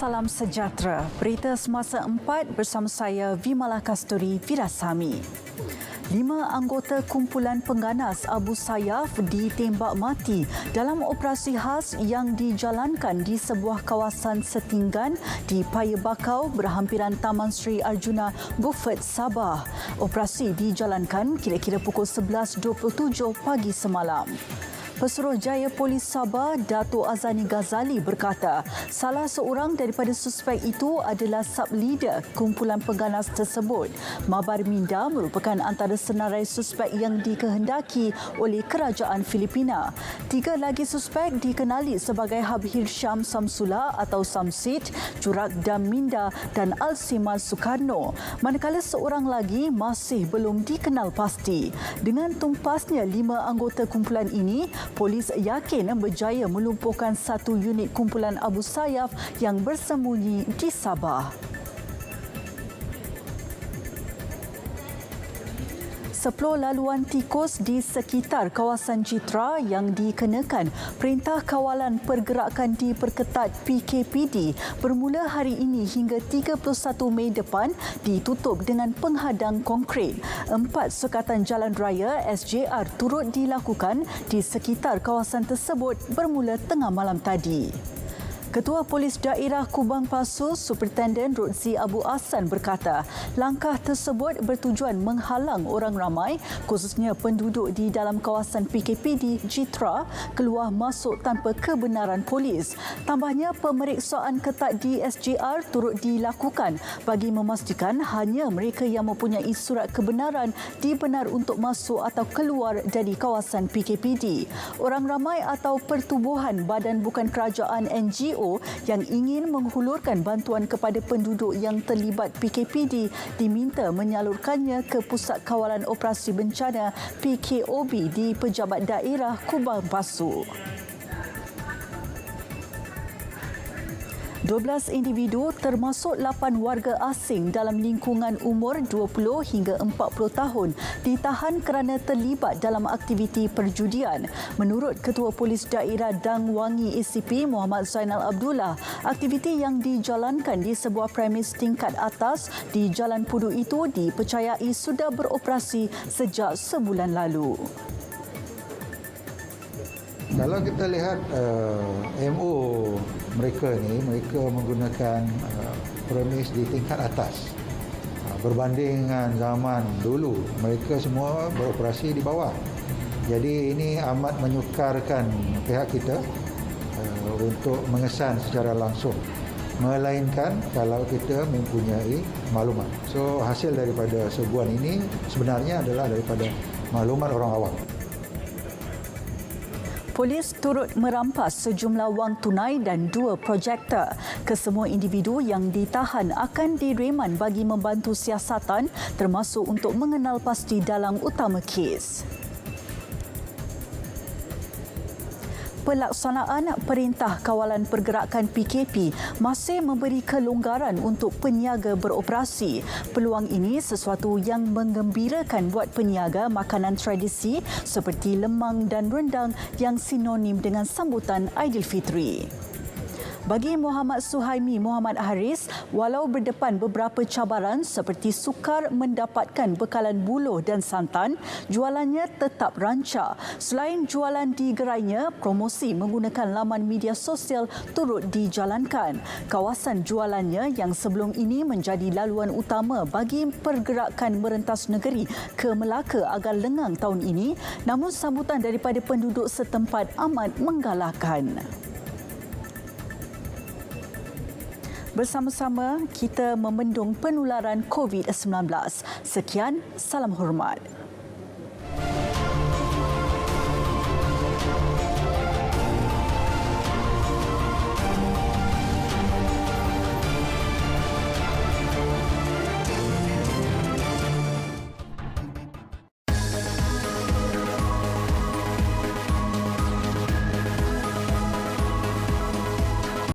salam sejahtera. Berita semasa 4 bersama saya Vimala Kasturi Virasami. 5 anggota kumpulan pengganas Abu Sayyaf ditembak mati dalam operasi khas yang dijalankan di sebuah kawasan setinggan di Paya Bakau berhampiran Taman Sri Arjuna Beaufort, Sabah. Operasi dijalankan kira-kira pukul 11.27 pagi semalam. Pesuruhjaya Polis Sabah, Dato' Azani Ghazali berkata, salah seorang daripada suspek itu adalah sub-leader kumpulan pengganas tersebut. Mabar Minda merupakan antara senarai suspek yang dikehendaki oleh kerajaan Filipina. 3 lagi suspek dikenali sebagai Habhir Syam Samsula atau Samsid, Jurak Dam Minda dan Alsimar Soekarno. Manakala seorang lagi masih belum dikenal pasti. Dengan tumpasnya 5 anggota kumpulan ini, polis yakin berjaya melumpuhkan satu unit kumpulan Abu Sayyaf yang bersembunyi di Sabah. 10 laluan tikus di sekitar kawasan Citra yang dikenakan Perintah Kawalan Pergerakan Diperketat PKPD bermula hari ini hingga 31 Mei depan ditutup dengan penghadang konkrit. 4 sukatan jalan raya SJR turut dilakukan di sekitar kawasan tersebut bermula tengah malam tadi. Ketua Polis Daerah Kubang Pasu, Superintenden Rodzi Abu Ahsan berkata, langkah tersebut bertujuan menghalang orang ramai, khususnya penduduk di dalam kawasan PKPD Citra, keluar masuk tanpa kebenaran polis. Tambahnya, pemeriksaan ketat di SJR turut dilakukan bagi memastikan hanya mereka yang mempunyai surat kebenaran dibenar untuk masuk atau keluar dari kawasan PKPD. Orang ramai atau pertubuhan badan bukan kerajaan NGO yang ingin menghulurkan bantuan kepada penduduk yang terlibat PKPD diminta menyalurkannya ke Pusat Kawalan Operasi Bencana PKOB di Pejabat Daerah Kubang Pasu. 12 individu termasuk 8 warga asing dalam lingkungan umur 20 hingga 40 tahun ditahan kerana terlibat dalam aktiviti perjudian. Menurut Ketua Polis Daerah Dang Wangi ACP Muhammad Zainal Abdullah, aktiviti yang dijalankan di sebuah premis tingkat atas di Jalan Pudu itu dipercayai sudah beroperasi sejak sebulan lalu. Kalau kita lihat MO mereka menggunakan premis di tingkat atas. Berbanding dengan zaman dulu, mereka semua beroperasi di bawah. Jadi ini amat menyukarkan pihak kita untuk mengesan secara langsung. Melainkan kalau kita mempunyai maklumat. So hasil daripada serbuan ini sebenarnya adalah daripada maklumat orang awam. Polis turut merampas sejumlah wang tunai dan 2 projektor. Kesemua individu yang ditahan akan direman bagi membantu siasatan termasuk untuk mengenal pasti dalang utama kes. Pelaksanaan Perintah Kawalan Pergerakan PKP masih memberi kelonggaran untuk peniaga beroperasi. Peluang ini sesuatu yang menggembirakan buat peniaga makanan tradisi seperti lemang dan rendang yang sinonim dengan sambutan Aidilfitri. Bagi Muhammad Suhaimi Muhammad Haris, walau berdepan beberapa cabaran seperti sukar mendapatkan bekalan buluh dan santan, jualannya tetap rancak. Selain jualan di gerainya, promosi menggunakan laman media sosial turut dijalankan. Kawasan jualannya yang sebelum ini menjadi laluan utama bagi pergerakan merentas negeri ke Melaka agar lengang tahun ini, namun sambutan daripada penduduk setempat amat menggalakkan. Bersama-sama kita membendung penularan COVID-19. Sekian, salam hormat.